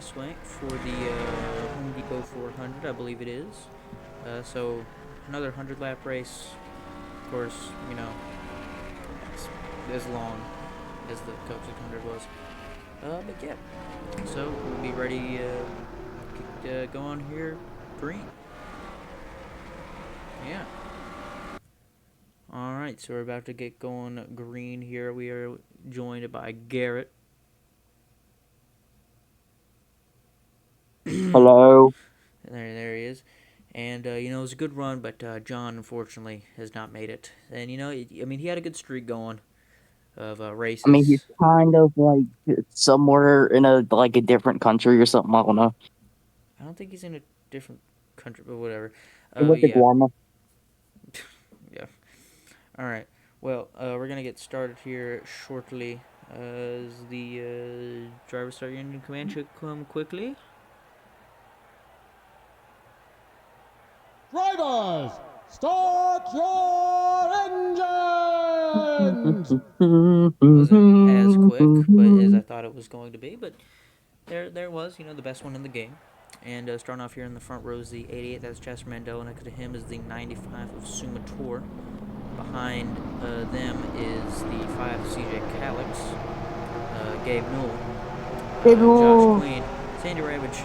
Raceway for the Home Depot 400, I believe it is. So another 100-lap race. Of course, you know, it's as long as the Coke 600 was. But yeah, so we'll be ready to go on here. Green. Yeah. Alright, so we're about to get going green here. We are joined by Garrett. Hello. There he is. And, you know, it was a good run, but John, unfortunately, has not made it. And, you know, I mean, he had a good streak going of I mean, he's races. kind of like somewhere in a different country or something. I don't know. I don't think he's in a different country, but whatever. With the Yeah. Guarma. Yeah. Alright. Well, we're going to get started here shortly. As the drivers start your engine command should come quickly. Drivers, start your engines! Wasn't as quick, but as I thought it was going to be, but there was, you know, the best one in the game. And starting off here in the front row is the 88, that's Chester Mandel. Next to him is the 95 of Sumator. Behind them is the 5 CJ Calix, Gabe Newell, Josh Queen, Sandy Ravage,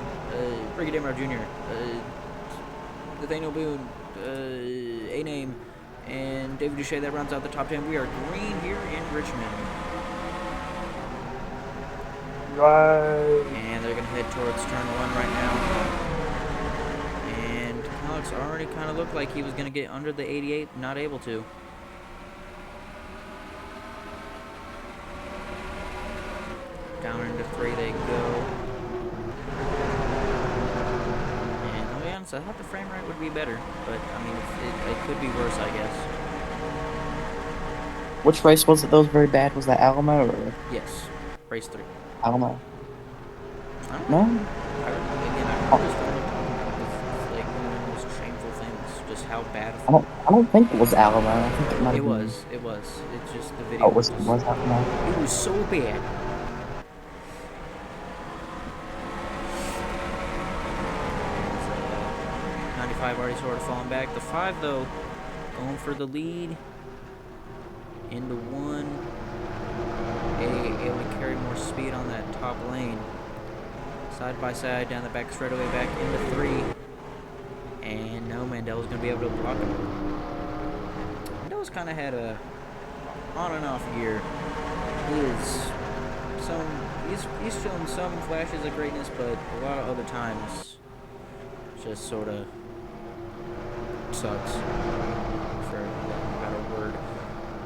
Ricky Demar Jr., Nathaniel Boone, A-Name, and David Duche. That rounds out the top 10. We are green here in Richmond. Right. And they're going to head towards turn 1 right now. And Alex already kind of looked like he was going to get under the 88, not able to. Down into 3 they go. And I'll be honest, I thought the frame rate would be better, but I mean, it could be worse, I guess. Which race was it that was very bad? Was that Alamo or Yes, race 3. Alamo? I don't know. No. I remember just like one of the most shameful things, just how bad. I don't think it was Alamo. I think it might have been. It was. It's just the Oh, video was Alamo? it was so bad. 95 already sort of falling back. The 5 though, going for the lead. Into 1. Able to carry more speed on that top lane. Side by side down the back straightaway back into 3. And no, Mandel's going to be able to block him. Mandel's kind of had a on and off year. He's shown some flashes of greatness, but a lot of other times just sort of sucks, for lack of a better word.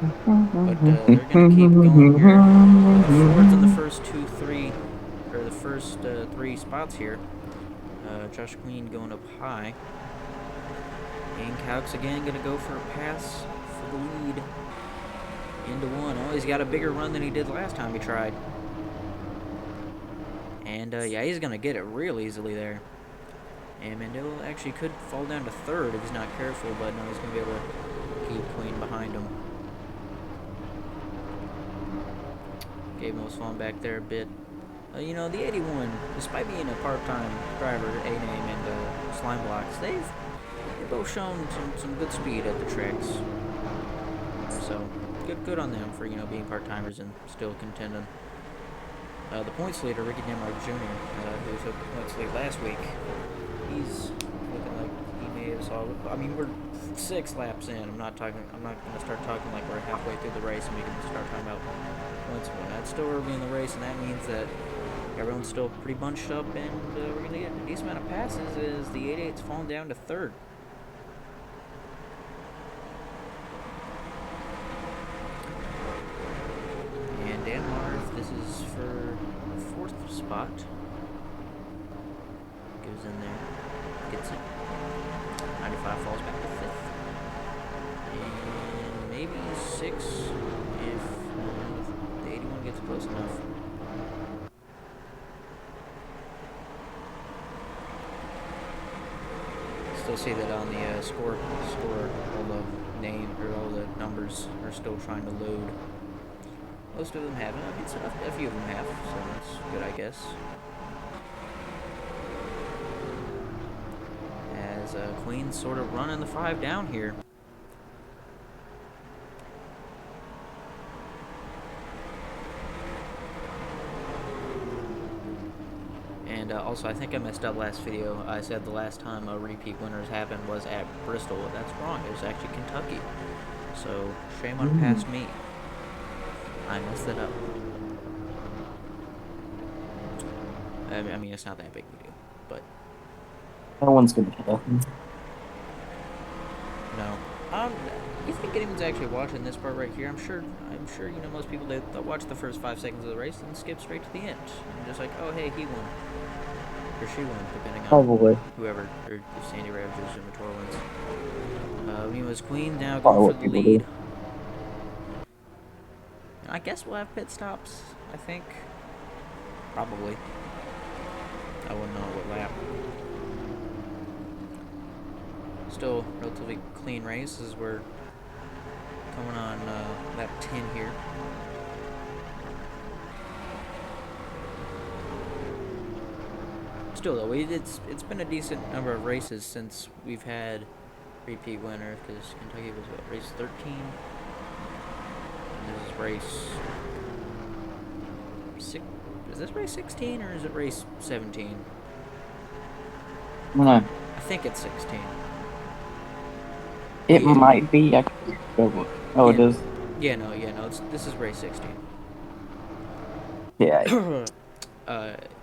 But they're going to keep going here. Fords in the first 3 spots here. Josh Queen going up high. And Calix again going to go for a pass for the lead. Into 1. Oh, he's got a bigger run than he did last time he tried. And yeah, he's going to get it real easily there. And Mandel actually could fall down to 3rd if he's not careful, but no, he's going to be able to keep Queen behind him. Gabe was falling back there a bit. You know, the 81, despite being a part-time driver, A-Name and Slime Blocks, they've both shown some good speed at the tracks. So, good on them for, you know, being part-timers and still contending. The points leader, Ricky Demar Jr., who took the points lead last week, he's looking like he may have solved it. I mean, we're 6 laps in. I'm not going to start talking like we're halfway through the race and we can start talking about points. But that's still early in the race, and that means that everyone's still pretty bunched up, and we're going to get a decent amount of passes as the 88's falling down to 3rd. And Dan Marv, this is for the 4th spot. Goes in there, gets it. 95 falls back to 5th. And maybe 6 if the 81 gets close enough. Still see that on the score, all the name or all the numbers are still trying to load. Most of them haven't. I mean, a few of them have, so that's good, I guess. Queen's sort of running the 5 down here. And also, I think I messed up last video. I said the last time a repeat winners happened was at Bristol. That's wrong. It was actually Kentucky. So, shame on past me. I messed it up. I mean, it's not that big of a deal, but... No one's gonna tell. No. You think anyone's actually watching this part right here? I'm sure, you know, most people, they'll watch the first 5 seconds of the race and skip straight to the end. And just like, oh, hey, he won. Or she won, depending on Probably. whoever, or if Sandy Ravages or Mator wins. Mima's Queen now Probably going what for the people lead. do. I guess we'll have pit stops, I think. Probably. I wouldn't know what lap. Still relatively clean race as we're coming on lap 10 here. Still though, it's been a decent number of races since we've had repeat winners, because Kentucky was what, race 13? And this is race 6. Is this race 16 or is it race 17? No, I think it's 16. it Yeah. might be. I could go look. Oh, Yeah. it is. Yeah, no, this is race 16. Yeah.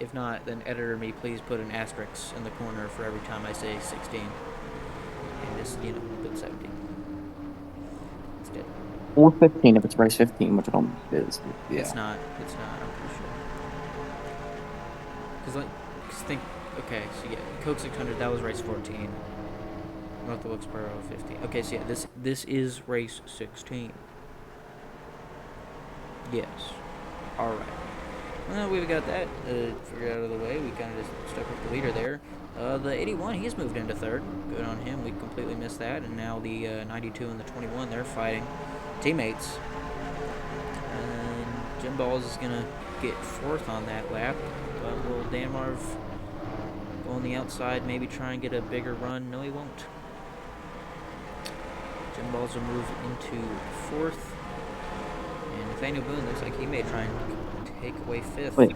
If not, then editor me, please put an asterisk in the corner for every time I say 16. And just, you know, put 17. Instead. Or 15 if it's race 15, which I don't think it is. Yeah. It's not, I'm pretty sure. Cause think, okay, so yeah, Coke 600, that was race 14. North of Wilkesboro 15. Okay, so yeah, this is race 16. Yes. Alright. Well, we've got that figured out of the way. We kind of just stuck with the leader there. The 81, he's moved into third. Good on him. We completely missed that. And now the 92 and the 21, they're fighting teammates. And Jim Balls is going to get fourth on that lap. But will Dan Marv go on the outside, maybe try and get a bigger run? No, he won't. Jim Balls will move into fourth. And Nathaniel Boone looks like he may try and take away fifth. Wait.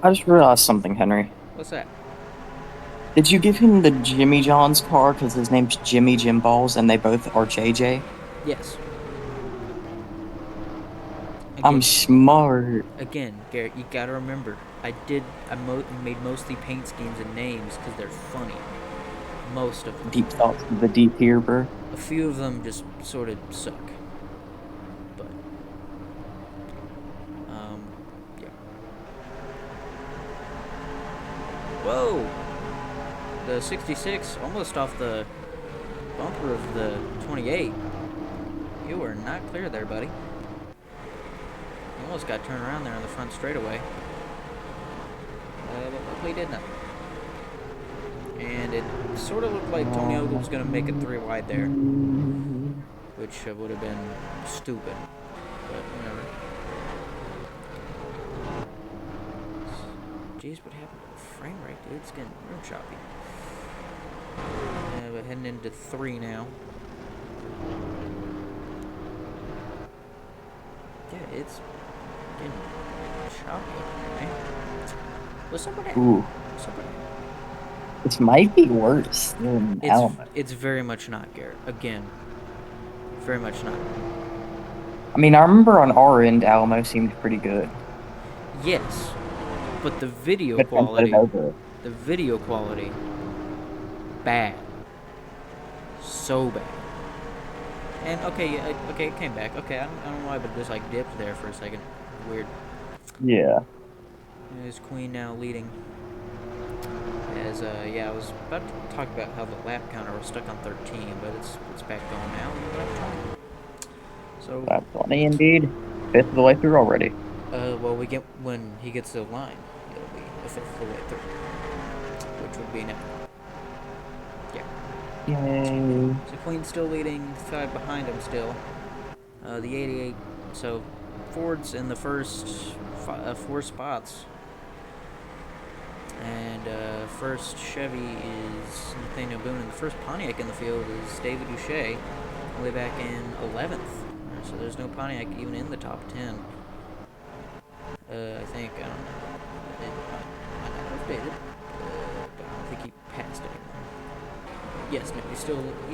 I just realized something, Henry. What's that? Did you give him the Jimmy John's car because his name's Jimmy Jim Balls and they both are JJ? Yes. I'm smart. Again, Garrett, you gotta remember, I made mostly paint schemes and names because they're funny. Most of them. Deep thoughts of the deep here, bro. A few of them just sort of suck. But, yeah. Whoa! The 66, almost off the bumper of the 28. You were not clear there, buddy. You almost got turned around there on the front straightaway. But luckily did not. And it sort of looked like Tony Ogle was going to make it 3 wide there. Which would have been stupid. But whatever. Jeez, what happened to the frame rate, dude? It's getting real choppy. We're heading into 3 now. Yeah, it's getting choppy, man. Was somebody... Ooh. This might be worse than Alamo. It's very much not, Garrett. Again, very much not. I mean, I remember on our end, Alamo seemed pretty good. Yes, but the video But then quality... over. The video quality... Bad. So bad. And, okay, okay, it came back. Okay, I don't know why, but it just, like, dipped there for a second. Weird. Yeah. There's Queen now leading. As, yeah, I was about to talk about how the lap counter was stuck on 13, but it's back going now. So, That's funny indeed. 5th of the way through already. well, when he gets to the line, it'll be a 5th of the way through. Which would be now. Yeah. Yay. So Queen's still leading, 5 behind him still. The 88, so Ford's in the first 4 spots. And first Chevy is Nathaniel Boone, and the first Pontiac in the field is David Duche, way back in 11th. So there's no Pontiac even in the top 10. I think, I don't know. It might not have updated, but I don't think he passed anyone. Yes, no, he's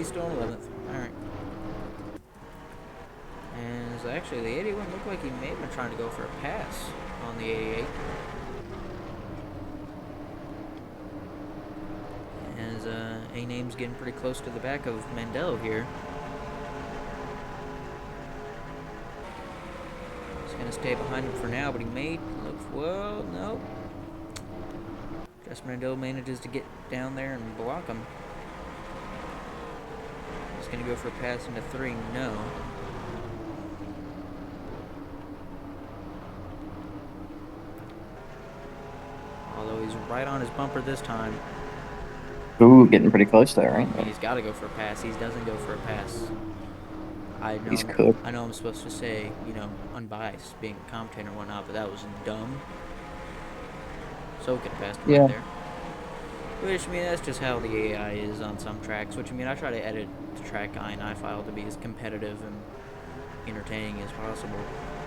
still in 11th. Alright. And so actually, the 81 looked like he may have been trying to go for a pass on the 88. As A-Name's getting pretty close to the back of Mandel here. He's going to stay behind him for now, but he may look, well, no. Just Mandel manages to get down there and block him. He's going to go for a pass into 3, no. Although he's right on his bumper this time. Ooh, getting pretty close there, right? He's got to go for a pass. He doesn't go for a pass. He's cooked. I know I'm supposed to say, unbiased, being a commentator and whatnot, but that was dumb. So could have passed him right there. Which, that's just how the AI is on some tracks. Which, I try to edit the track I&I file to be as competitive and entertaining as possible.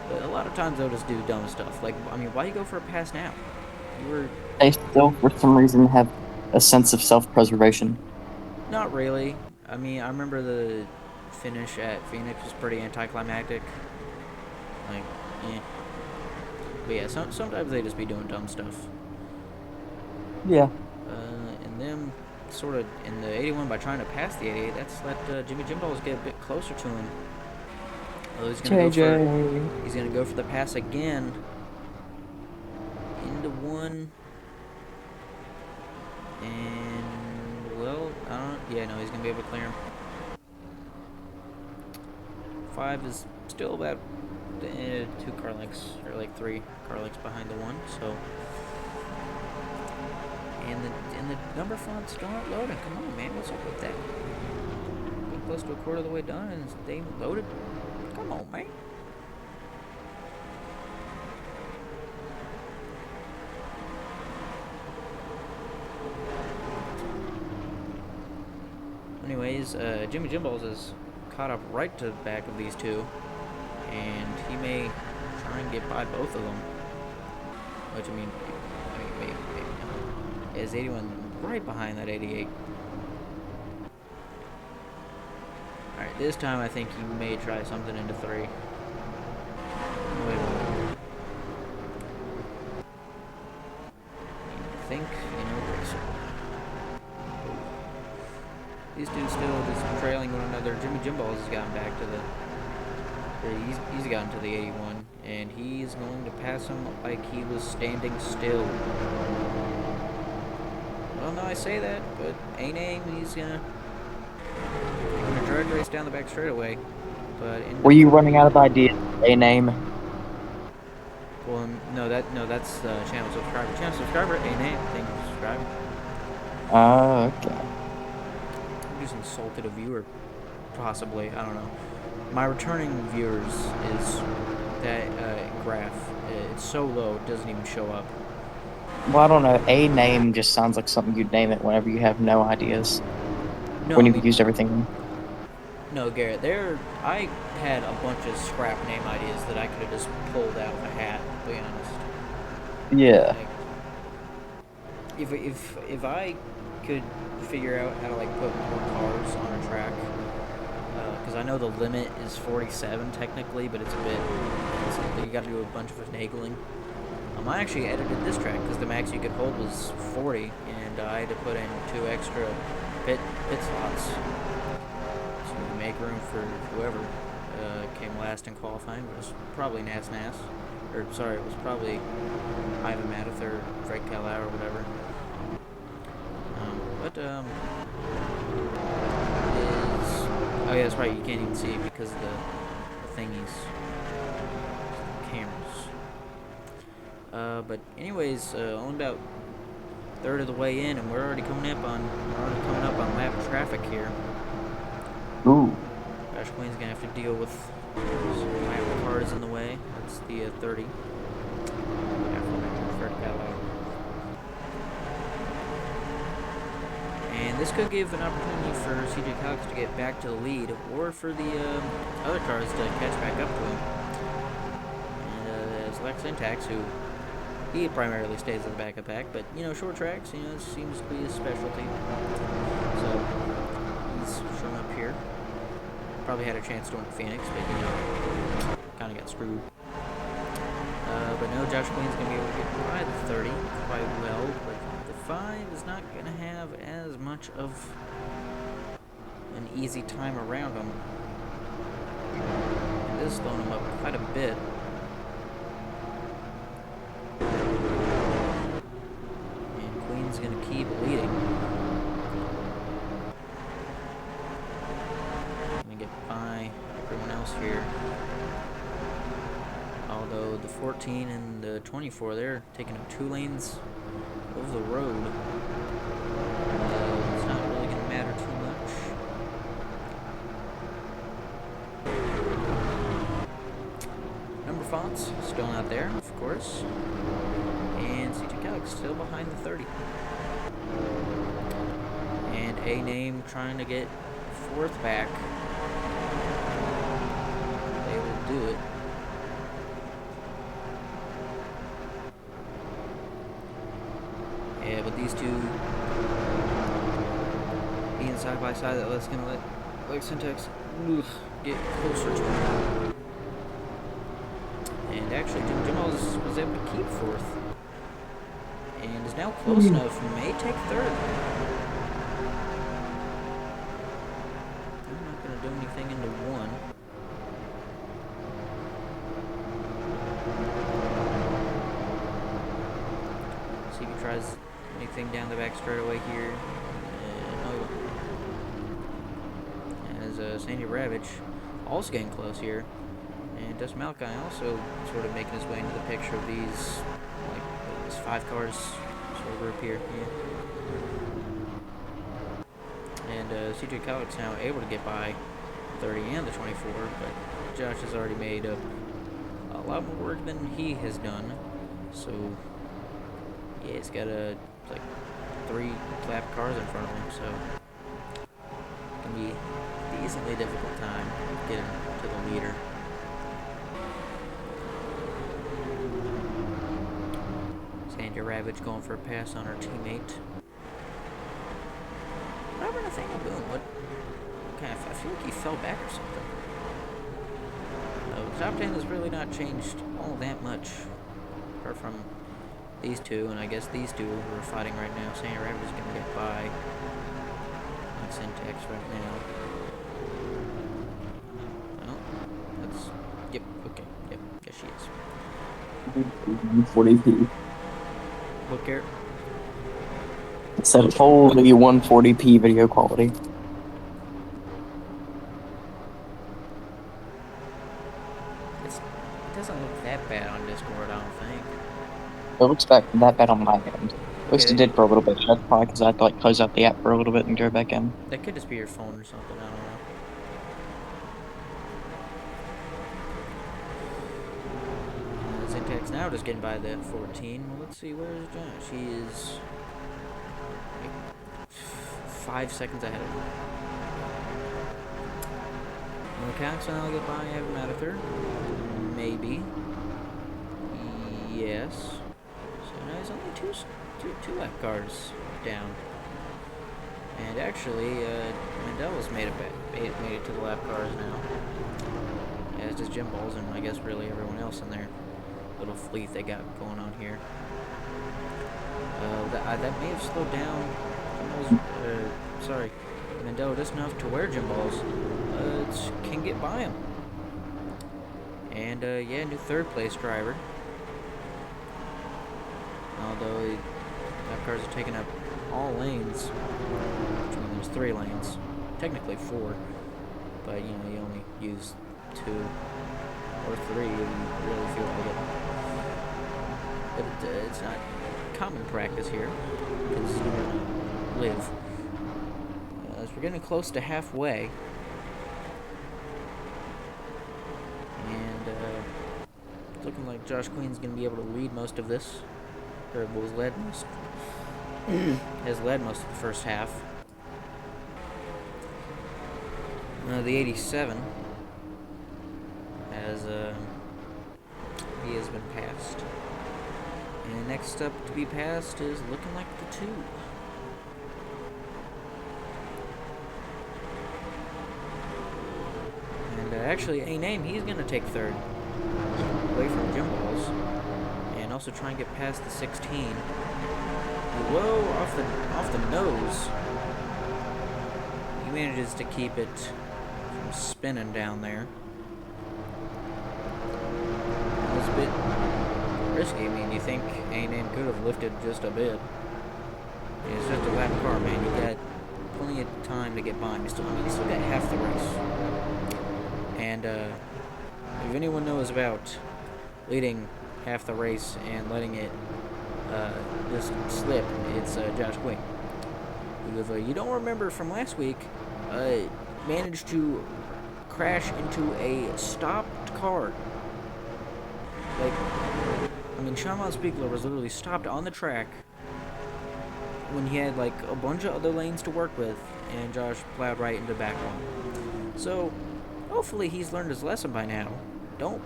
But a lot of times they'll just do dumb stuff. Like, why you go for a pass now? They still, for some reason, have a sense of self-preservation. Not really. I remember the finish at Phoenix was pretty anticlimactic. Like, eh. But yeah, sometimes they just be doing dumb stuff. Yeah. And them sort of in the 81 by trying to pass the 88, that's let Jimmy Jim Balls get a bit closer to him. Oh, he's gonna go for the pass again. Into 1. And, well, yeah, no, he's going to be able to clear him. 5 is still about 2 car lengths, or like 3 car lengths behind the 1, so. And the number fonts still aren't loading. Come on, man, what's up with that? We're close to a quarter of the way done, and they ain't loaded. Come on, man. Anyways, Jimmy Jimballs is caught up right to the back of these two, and he may try and get by both of them. Which, maybe not. Is 81 right behind that 88. Alright, this time I think he may try something into 3. Wait a minute. I think, these two still just trailing one another. Jimmy Jimballs has gotten back to he's gotten to the 81, and he's going to pass him like he was standing still. Well, no, I say that, but A-Name, he's gonna drag race down the back straightaway. But were you running out of ideas? A-Name. Well, no, that's channel subscriber. Channel subscriber, A-Name. Thank you for subscribing. Okay. Just insulted a viewer, possibly. I don't know. My returning viewers is that graph. It's so low, it doesn't even show up. Well, I don't know. A-Name just sounds like something you'd name it whenever you have no ideas. No, when you've used everything. No, Garrett. I had a bunch of scrap name ideas that I could have just pulled out of a hat. To be honest. Yeah. Like, if I could figure out how to put more cars on a track, because I know the limit is 47 technically, but it's a bit. You got to do a bunch of finagling. I actually edited this track because the max you could hold was 40, and I had to put in 2 extra pit slots to make room for whoever came last in qualifying. It was probably Nas, or sorry, it was probably Ivan Mather, Fred Callow, or whatever. Oh yeah, that's right. You can't even see it because of the thingies, cameras. But anyways, only about a third of the way in, and we're already coming up on lap traffic here. Ooh. Josh Queen's gonna have to deal with some lap cars in the way. That's the 30. And this could give an opportunity for CJ Cox to get back to the lead, or for the other cars to catch back up to him. And as Lex Syntax, who he primarily stays in the back of the pack, but you know, short tracks, you know, seems to be his specialty. So he's showing up here. Probably had a chance to win Phoenix, but you know, kind of got screwed. But no, Josh Queen's going to be able to get by the 30 quite well, but the 5 is not going to have as much of an easy time around him. And this is slowing him up quite a bit. And Queen's going to keep leading. Going to get by everyone else here. Although the 14 and the 24, they're taking up 2 lanes over the road. It's not really going to matter too much. Number fonts still not there, of course. And CJ Calix still behind the 30. And A name trying to get 4th back. They will do it. Yeah, but these two being side by side, that's gonna let Lex Syntax get closer to him. And actually, Jim was able to keep 4th, and is now close enough. May take 3rd. I'm not gonna do anything into 1. See if he tries anything down the back straightaway here. No. As Sandy Ravage also getting close here. And Dust Malachi also sort of making his way into the picture of these, like, these 5 cars sort of group here. Yeah. And CJ Calix now able to get by 30 and the 24, but Josh has already made a lot more work than he has done. So yeah, he's got like 3 lap cars in front of him, so it can be a decently difficult time getting to the leader. Sandy Ravage going for a pass on her teammate. Robert Nathaniel Boone, I feel like he fell back or something. Top 10 has really not changed all that much, apart from these two, and I guess these two who are fighting right now. Sandy Ravage is going to get by like Syntax right now. Well, that's... Yep, okay, yep, yes she is. 140p. Look here. It said holy 140p video quality. It doesn't look that bad on Discord, I don't think. It looks that bad on my end. At least Okay. it did for a little bit. That's probably because I had to like close out the app for a little bit and go back in. That could just be your phone or something, I don't know. Syntax now just getting by the 14. Well, let's see, where is Josh? She is like 5 seconds ahead of him. Will Caxton will get by Evan Mather? Maybe. Yes. So now he's only two lap cars down. And actually, Mandella's made it to the lap cars now. As does Jim Balls and I guess really everyone else in their little fleet they got going on here. That may have slowed down Mandela just enough to where Jim Balls can get by him. And yeah, new 3rd place driver. Although lap cars are taking up all lanes. Which means there's 3 lanes, technically 4, but you know you only use 2 or 3 if you really feel like it. But it's not common practice here because you're gonna live. As we're getting close to halfway, and it's looking like Josh Queen's gonna be able to lead most of this. Or has led most of the first half. The 87 has he has been passed. And next up to be passed is looking like the 2. And actually, a name, he's going to take third away from Jim Balls. And also try and get past the 16. Whoa, off the nose. He manages to keep it from spinning down there. That was a bit risky. I mean, you think A&M could have lifted just a bit. It's just a lap car, man. You got plenty of time to get by him. You still got half the race. And if anyone knows about leading half the race and letting it just slip, it's Josh Quinn. Who, if you don't remember from last week, managed to crash into a stopped car. Like, I mean, Sean Spiegler was literally stopped on the track when he had like a bunch of other lanes to work with, and Josh plowed right into the back one. So, hopefully he's learned his lesson by now. Don't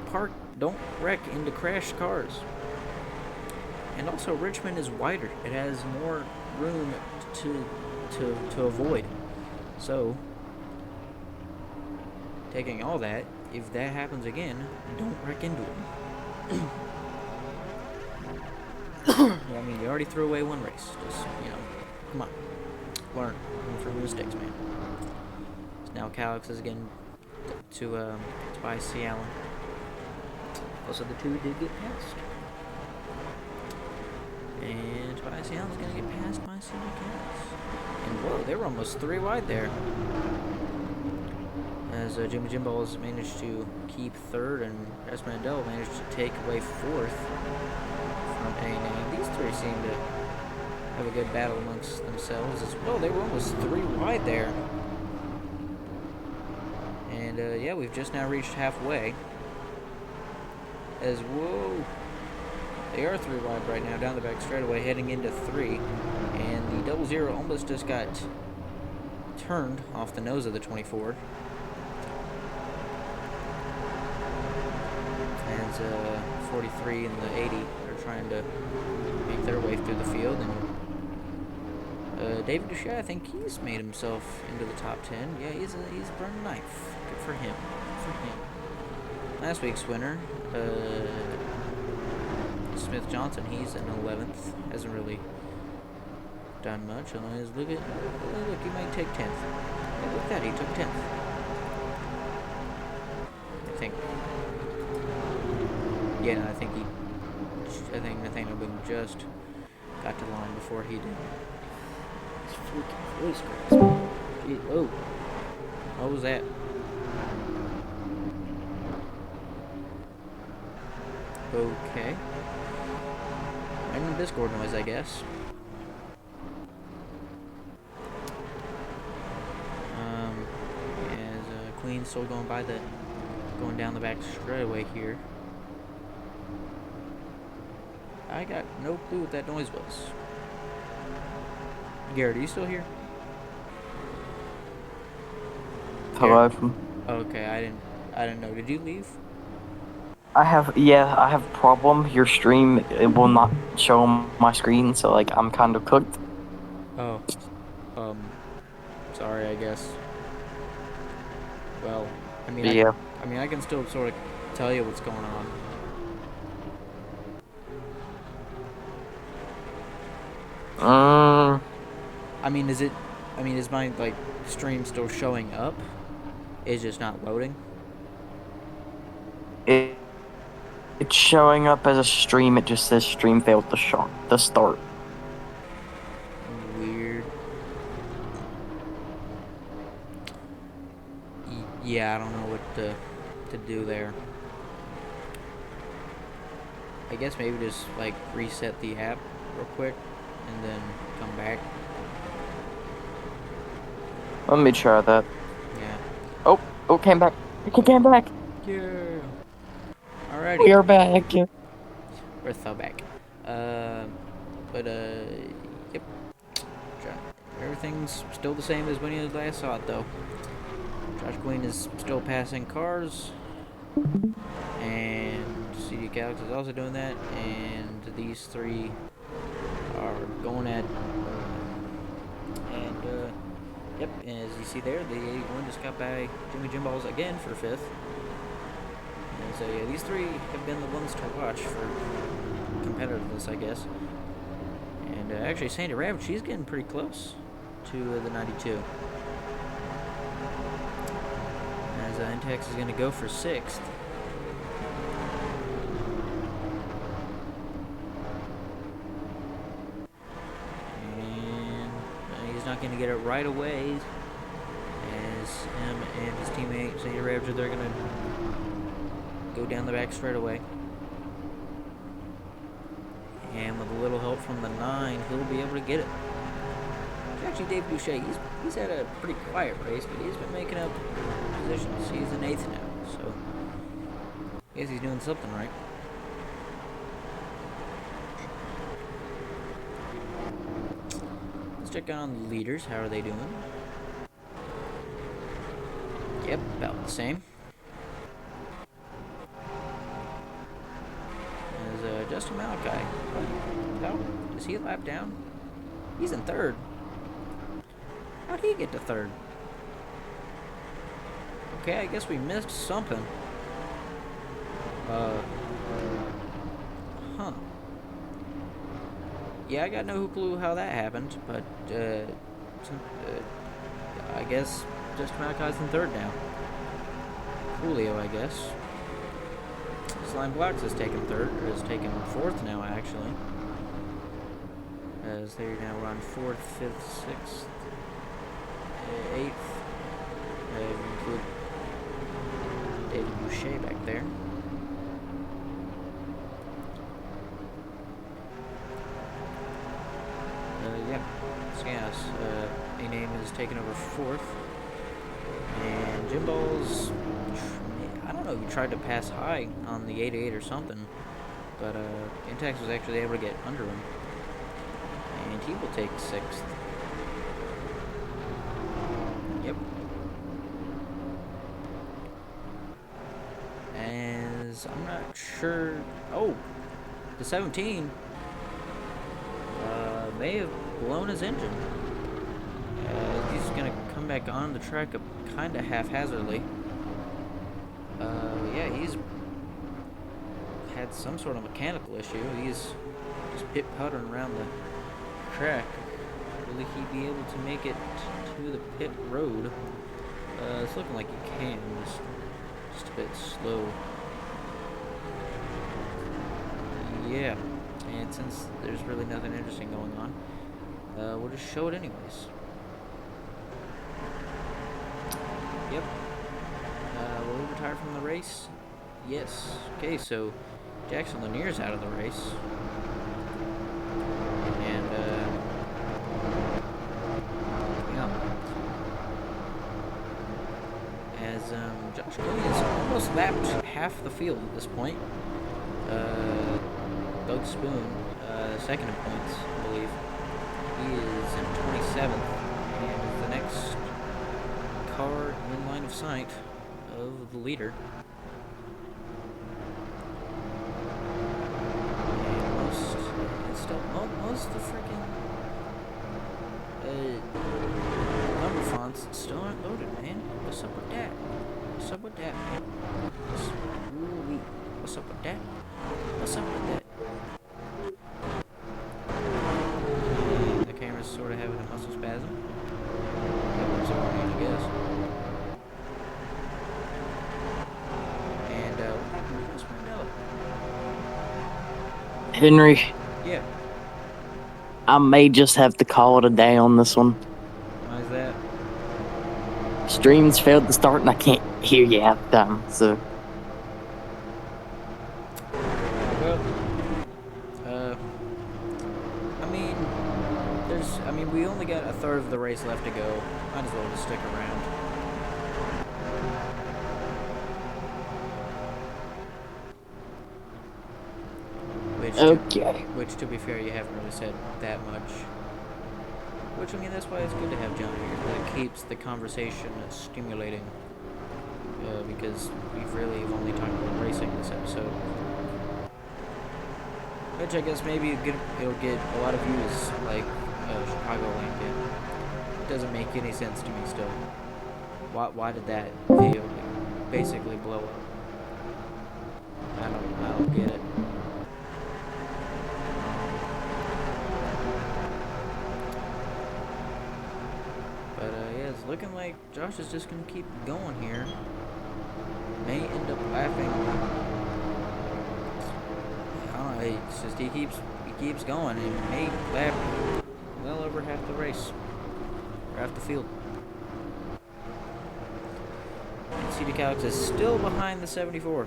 wreck into crashed cars. And also, Richmond is wider. It has more room to avoid. So, taking all that, if that happens again, don't wreck into it. I mean, you already threw away one race. Just, come on. Learn from your mistakes, man. So now Calix is getting to by C. Allen. Also, the 2 did get passed. And Tobias Allen's going to get passed by C. Calix. And whoa, they were almost 3 wide there. As Jimmy Jimballs managed to keep third, and Esmeralda managed to take away fourth from A&A. These 3 seem to have a good battle amongst themselves as well. They were almost 3 wide there. And yeah, we've just now reached halfway. As whoa, they are 3 wide right now down the back straightaway, heading into 3. And the 00 almost just got turned off the nose of the 24. As 43 and the 80 are trying to make their way through the field, and David Duchat, I think he's made himself into the top 10. Yeah, he's burned a knife. Good for him. Last week's winner, Smith Johnson, he's in 11th. Hasn't really done much. Look, he might take 10th. Yeah, look at that, he took 10th. I think. Yeah, no, I think Nathaniel Boone just got to the line before he did. His freaking voice cracks, man. Gee, whoa. What was that? Okay. Random Discord noise, I guess. As Queen's still going down the back straightaway here. I got no clue what that noise was. Garrett, are you still here? Hello. Okay, I didn't know. Did you leave? I have a problem. Your stream, it will not show on my screen, so like I'm kind of cooked. Oh. Sorry, I guess. Well, I mean, Yeah. I can still sort of tell you what's going on. Is my like stream still showing up? It's just not loading. It's showing up as a stream. It just says stream failed to start. Weird. Yeah, I don't know what to do there. I guess maybe just like reset the app real quick and then come back. Let me try that. Yeah. Oh, came back. It came back. Yeah. Alrighty. We are back. We're back. Yep. Everything's still the same as when you last saw it, though. Josh Queen is still passing cars, and CD Calix is also doing that, and these three are going at, yep, as you see there, the 81 just got by Jimmy Jimballs again for 5th. And so, yeah, these three have been the ones to watch for competitiveness, I guess. And actually, Sandy Ravage, she's getting pretty close to the 92. As Intex is going to go for 6th. And he's not going to get it right away. As him and his teammate, Sandy Ravage, they're going to go down the back straight away. And with a little help from the 9, he'll be able to get it. Actually, Dave Boucher, he's had a pretty quiet race, but he's been making up positions. He's in 8th now, so I guess he's doing something right. Let's check out on the leaders. How are they doing? Yep, about the same. As Justin Malachi, how is he a lap down? He's in 3rd. How'd he get to 3rd? Okay, I guess we missed something. Huh. Yeah, I got no clue how that happened, but I guess Justin Malachi's in 3rd now. Coolio, I guess. Slime Blacks is taking 3rd, or is taking 4th now, actually. As they're now on 4th, 5th, 6th, 8th. Include David Boucher back there. Yeah. So, yes, A-Name is taking over 4th. And Jimballs, I don't know if he tried to pass high on the 88 or something, but Intex was actually able to get under him. And he will take 6th. Yep. As I'm not sure. Oh, the 17 may have blown his engine. He's gonna come back on the track kind of haphazardly. Yeah, he's had some sort of mechanical issue. He's just pit-puttering around the track. Will he be able to make it to the pit road? It's looking like he can, just a bit slow. Yeah, and since there's really nothing interesting going on, we'll just show it anyways. Yep. Will he retire from the race? Yes. Okay, so Jackson Lanier's out of the race. And, yeah. As, Josh Queen has almost lapped half the field at this point. Doug Spoon, second in points, I believe. He is in 27th. And the next car in line of sight of the leader. And most of the freaking number fonts still aren't loaded, man. What's up with that? What's up with that, man? What's up with that? What's up with that? And the camera's sort of having a muscle spasm. That works out fine, I guess. Henry, Yeah. I may just have to call it a day on this one. Why is that? Streams failed to start and I can't hear you half the time, so. Well, I mean, we only got a third of the race left to go. Might as well just stick around. Which, to be fair, you haven't really said that much. Which, I mean, that's why it's good to have John here. That keeps the conversation stimulating. because we've really only talked about racing this episode. Which I guess maybe it'll get a lot of views like Chicagoland did. It doesn't make any sense to me still. Why did that video basically blow up? I don't get it. But yeah, it's looking like Josh is just gonna keep going here. May end up laughing. I don't know. It's just he keeps going and may lap well over half the race or half the field. And CD Calix is still behind the 74.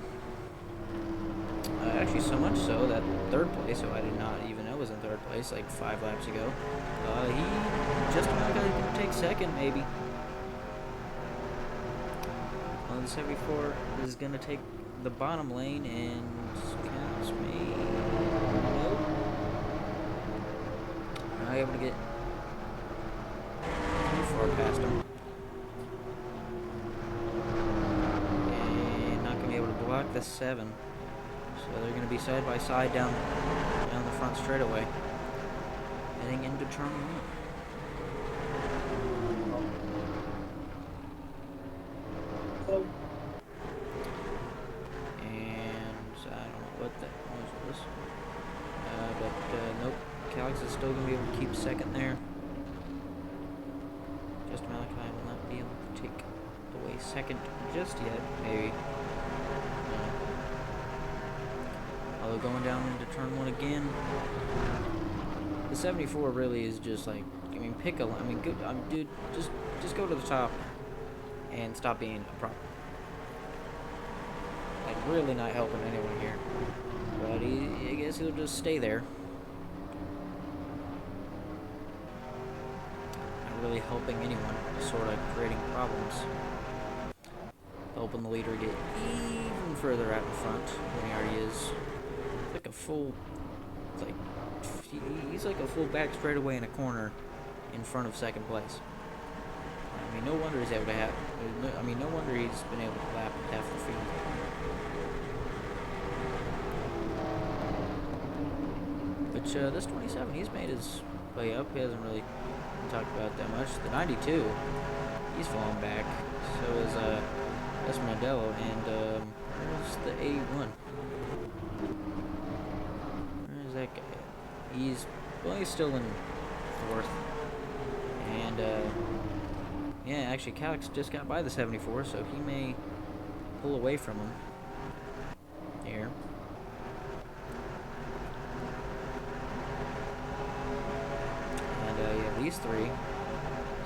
Actually, so much so that third place, who I did not even know was in third place like 5 laps ago, he just about going to take second, maybe. Well, the 74 is going to take the bottom lane and Calix may. Nope. Not able to get too far past him. And not going to be able to block the 7. So they're going to be side by side down the front straightaway, heading into turn 1. And I don't know what that was. But nope, Calix is still going to be able to keep second there. Just Malachi will not be able to take away second just yet, maybe. Although going down into turn 1 again, the 74 really is just like, I mean, pick a, I mean, good, dude, just go to the top and stop being a problem. Like, really not helping anyone here. But I guess he'll just stay there. Not really helping anyone, just sort of creating problems. Helping the leader get even further out in front than he already is. Like a full, like, he's like a full back straightaway in a corner in front of second place. I mean, no wonder he's able to have, I mean, no wonder he's been able to lap half the field. Which, this 27, he's made his way up. He hasn't really talked about that much. The 92, he's fallen back. So is, Esmeralda, and, where's the 81? Where's that guy at? He's still in 4th. And, yeah, actually, Calix just got by the 74, so he may pull away from him here. And, yeah, these three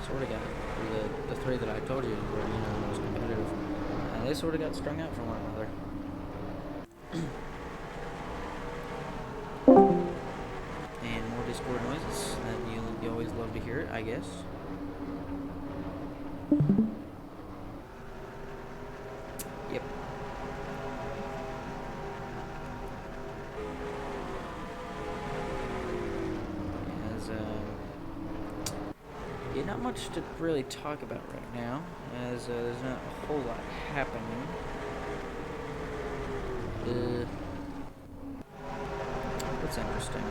sort of got, the three that I told you were, the most competitive. They sort of got strung out from one another. And more Discord noises that you always love to hear it, I guess. Yep. Yeah, not much to really talk about right now, as there's not a whole lot happening. What's interesting?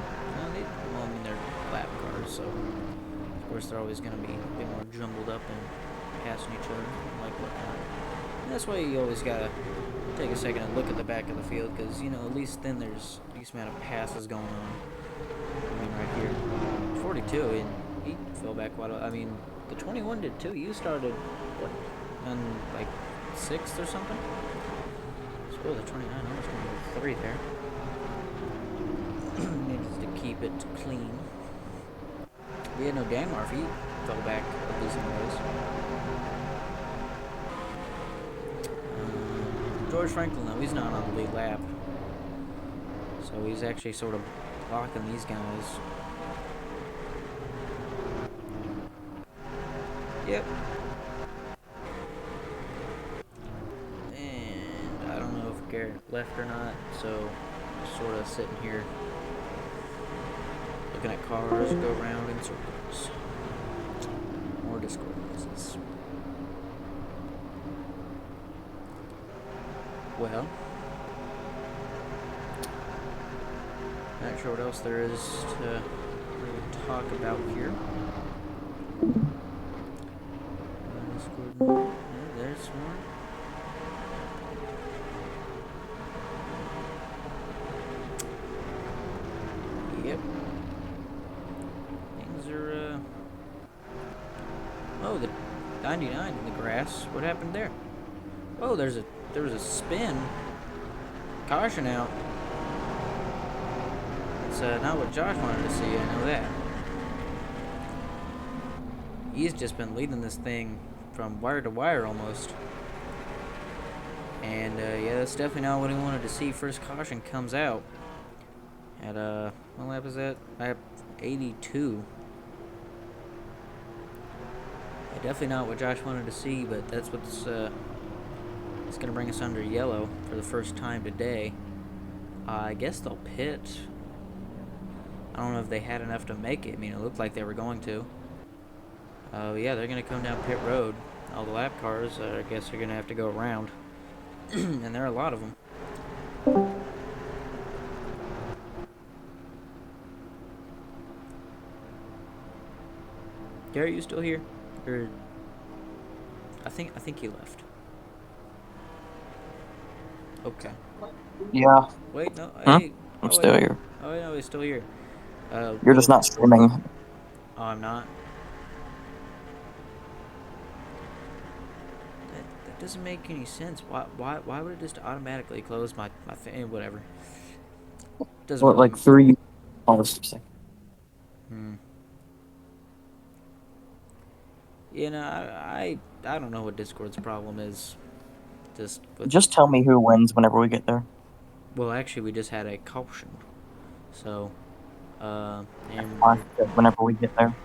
Well, I mean, they're lap cars, so of course they're always going to be a bit more jumbled up and passing each other, like whatnot. And that's why you always got to take a second and look at the back of the field, because, at least then there's a decent amount of passes going on. I mean, right here, 42, and he fell back quite a lot. I mean, the 21 did too. You started, what, on, like, 6th or something? So, the 29, almost 23 there. Needs to keep it clean. We had no Danmar. He fell back a decent ways. George Franklin, though, he's not on the lead lap. So he's actually sort of blocking these guys. Yep. And I don't know if Garrett left or not, so just sort of sitting here looking at cars go around in circles. More Discord noises. well, not sure what else there is to really talk about here. There's some more. Yep. Things are, oh, the 99 in the grass. What happened there? Oh, there was a spin. Caution out. It's not what Josh wanted to see, I know that. He's just been leading this thing from wire to wire almost. And yeah, that's definitely not what he wanted to see. First caution comes out at what lap is that? Lap 82. Yeah, definitely not what Josh wanted to see, but that's what's it's gonna bring us under yellow for the first time today. I guess they'll pit. I don't know if they had enough to make it. I mean, it looked like they were going to. Yeah, they're gonna come down pit road. All the lap cars, I guess, are gonna have to go around, and there are a lot of them. Gary, you still here? Or I think he left. Okay. Yeah, Wait, no. Huh? Hey, I'm oh, still wait. here. Oh, no, he's still here. You're just not streaming. Oh, I'm not. That doesn't make any sense. Why would it just automatically close my fan? Whatever. Doesn't What, really. like 3 hours per second? You know, I don't know what Discord's problem is. Just tell me who wins whenever we get there. Well, actually, we just had a caution. So, and Whenever we get there.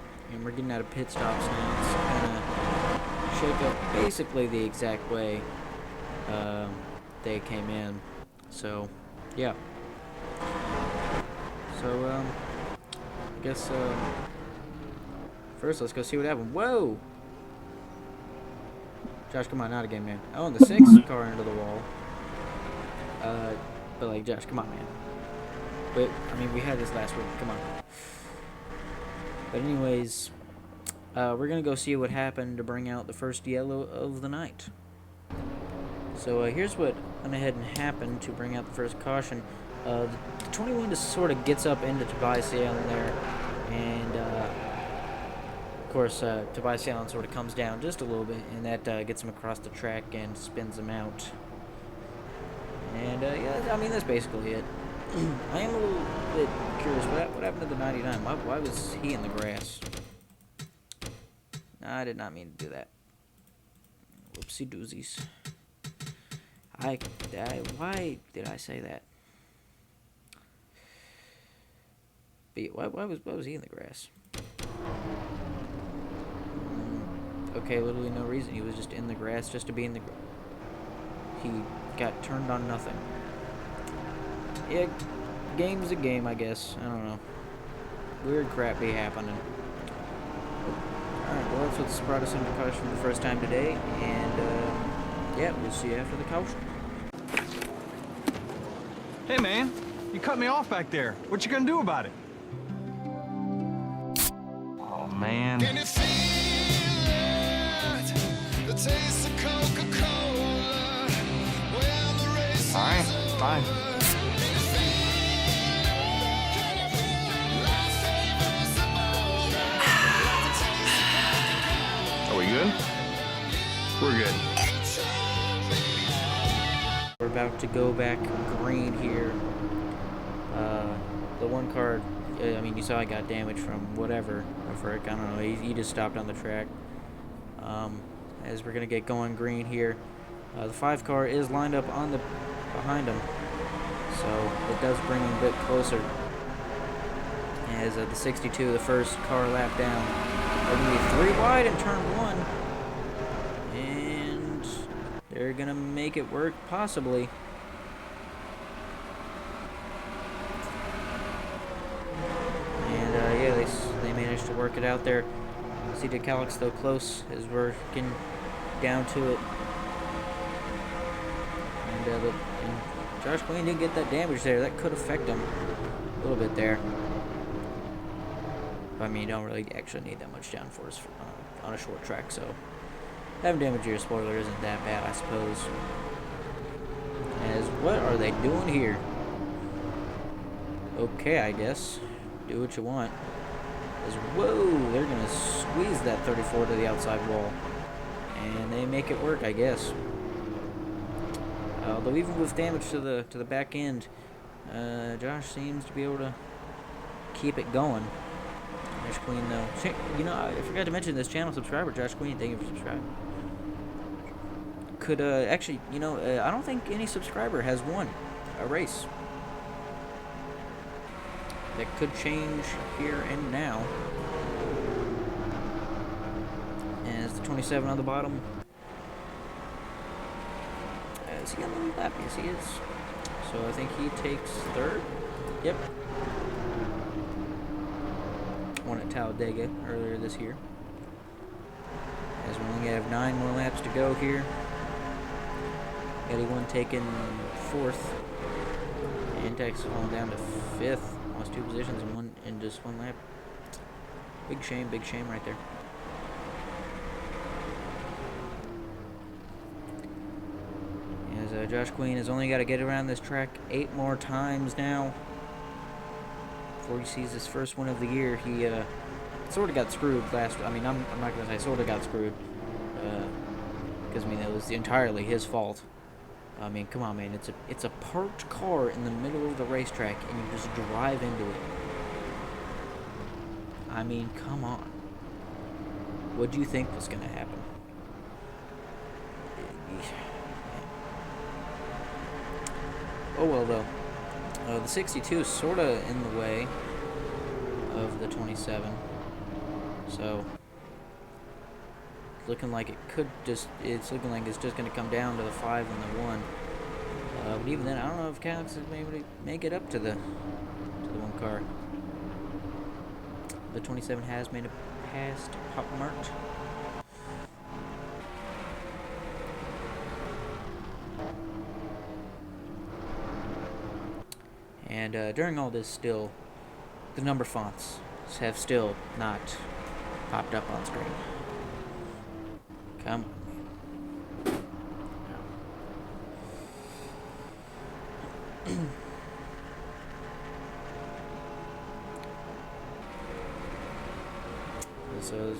we're getting out of pit stops now. It's gonna shake up basically the exact way they came in. So, yeah. So, I guess first let's go see what happened. Whoa! Josh, come on, not again, man. Oh, and the 6th car into the wall. But like, Josh, come on, man. Wait, I mean, we had this last week. Come on. But anyways, we're gonna go see what happened to bring out the first yellow of the night. So here's what went ahead and happened to bring out the first caution. The 21 just sort of gets up into Tobias Allen there, and of course Tobias Allen sort of comes down just a little bit, and that gets him across the track and spins him out. And yeah, I mean, that's basically it. I am a little bit curious, what happened to the 99? Why was he in the grass? I did not mean to do that. Whoopsie doozies. Why did I say that? But why was he in the grass? Okay, literally no reason. He was just in the grass just to be in the grass. He got turned on nothing. Yeah, game's a game, I guess. I don't know. Weird crap be happening. Alright, well, that's what's brought us into caution for the first time today. And, yeah, we'll see you after the caution. Hey, man. You cut me off back there. What you gonna do about it? Oh, man. Can you feel it? The taste of Coca-Cola. Well, the race All right, is fine. over. Can you feel it? Can you feel it? Life favors the bolder. The taste of Coca-Cola. Are we good? We're good. We're about to go back green here. The one car, I mean, you saw I got damaged from whatever. I don't know. He just stopped on the track. As we're gonna get going green here, the 5 car is lined up on the behind him, so it does bring him a bit closer. As the 62, the first car lap down, they're gonna be 3 wide in turn 1, and they're gonna make it work possibly. They managed to work it out there. See Calix though close as we're getting down to it. And and Josh Queen didn't get that damage there. That could affect him a little bit there. But, I mean, you don't really actually need that much downforce on a short track, so having damage to your spoiler isn't that bad, I suppose. As what are they doing here? Okay, I guess. Do what you want. As, whoa, they're gonna squeeze that 34 to the outside wall. And they make it work, I guess. Although even with damage to the back end, Josh seems to be able to keep it going. Josh Queen, though. You know, I forgot to mention this channel subscriber, Josh Queen. Thank you for subscribing. Could actually, you know, I don't think any subscriber has won a race. That could change here and now. As the 27 on the bottom. Is he on the lap? Yes, he is. So I think he takes third. Yep. Won at Talladega earlier this year. As we only have 9 more laps to go here. 81 taking 4th. And Tex falling down to 5th. Lost 2 positions in just 1 lap. Big shame right there. As Josh Queen has only got to get around this track 8 more times now before he sees his first win of the year. He sort of got screwed last. I mean, I'm not gonna say sort of got screwed because I mean that was entirely his fault. I mean, come on, man. It's a parked car in the middle of the racetrack, and you just drive into it. I mean, come on. What do you think was going to happen? Oh, well, though. The 62 is sort of in the way of the 27. So, looking like it could just, it's looking like it's just going to come down to the 5 and the 1. But even then, I don't know if Calix is able to make it up to the 1 car. The 27 has made it past Pop Mart. And during all this, still, the number fonts have still not popped up on screen. Come on. So,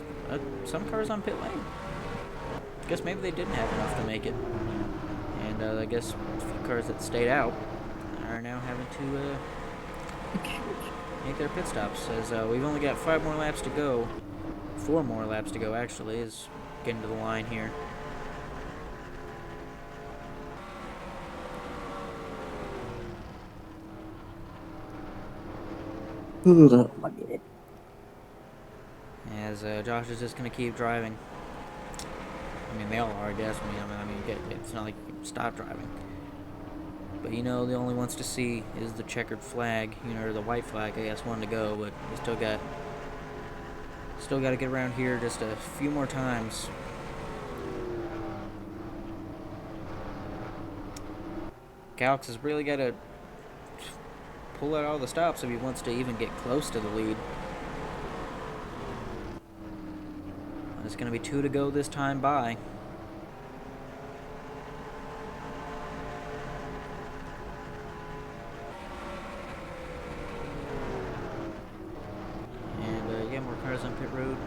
some cars on pit lane. I guess maybe they didn't have enough to make it. And I guess a few cars that stayed out are now having to make their pit stops. As we've only got 5 more laps to go. 4 more laps to go, actually, is getting to the line here. As Josh is just going to keep driving. I mean, they all are, I guess. I mean, it's not like you can stop driving. But, you know, the only ones to see is the checkered flag, you know, or the white flag, I guess, one to go. But we still got to get around here just a few more times. Calix has really got to pull out all the stops if he wants to even get close to the lead. It's going to be 2 to go this time by. And yeah, more cars on pit road.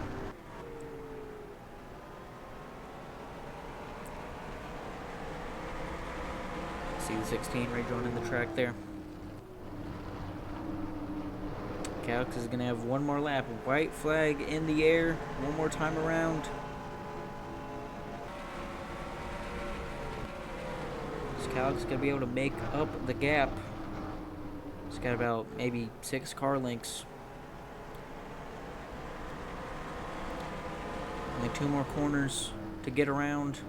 See the 16 rejoining the track there. Calix is going to have 1 more lap. White flag in the air. 1 more time around. Is Calix going to be able to make up the gap? He's got about maybe 6 car lengths. Only 2 more corners to get around.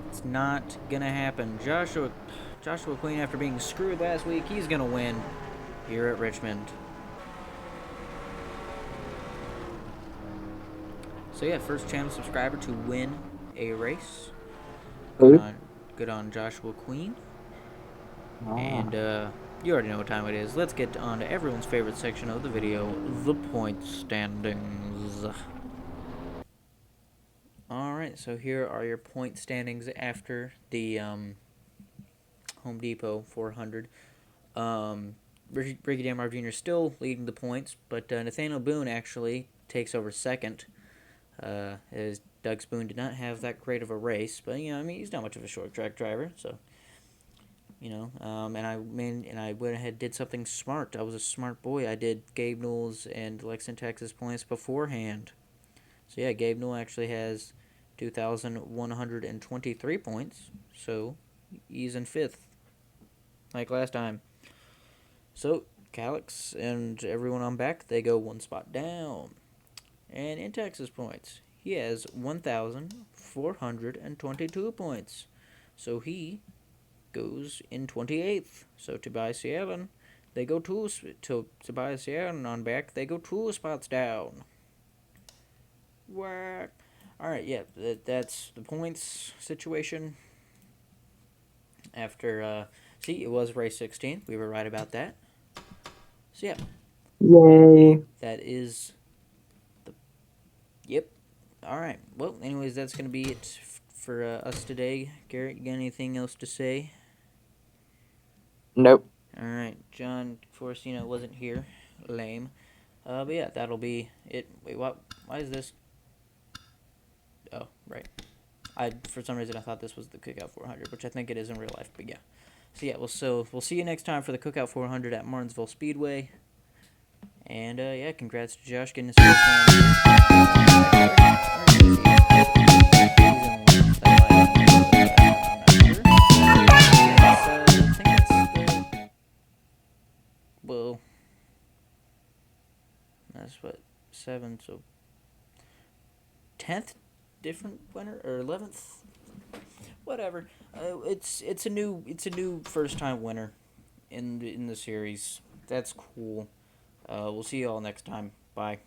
It's not going to happen. Joshua Queen, after being screwed last week, he's going to win here at Richmond. So yeah, first channel subscriber to win a race. Good on Joshua Queen. Ah. And you already know what time it is. Let's get on to everyone's favorite section of the video, the point standings. Alright, so here are your point standings after the Home Depot 400. Ricky Damar Jr. still leading the points, but Nathaniel Boone actually takes over second. As Doug Spoon did not have that great of a race, but I mean, he's not much of a short track driver, so and I went ahead and did something smart. I was a smart boy. I did Gabe Newell's and Lexington, Texas points beforehand. So yeah, Gabe Newell actually has 2,123 points. So he's in fifth, like last time. So Calix and everyone on back, they go one spot down. And in Texas points, he has 1,422 points. So he goes in 28th. So Tobias Allen, they go Tobias Allen on back, they go 2 spots down. Whack. Alright, yeah, that's the points situation. After, see, it was race 16. We were right about that. So, yeah. Yay. That is the... Yep. Alright. Well, anyways, that's going to be it for us today. Garrett, you got anything else to say? Nope. Alright. John Forcino wasn't here. Lame. But yeah, that'll be it. Wait, what? Why is this... Oh, right. For some reason, I thought this was the Cookout 400, which I think it is in real life, but yeah. So yeah, we'll see you next time for the Cookout 400 at Martinsville Speedway. And yeah, congrats to Josh getting his first well, that's what 7, so 10th different winner or 11th, whatever. It's a new first time winner in the series. That's cool. We'll see you all next time. Bye.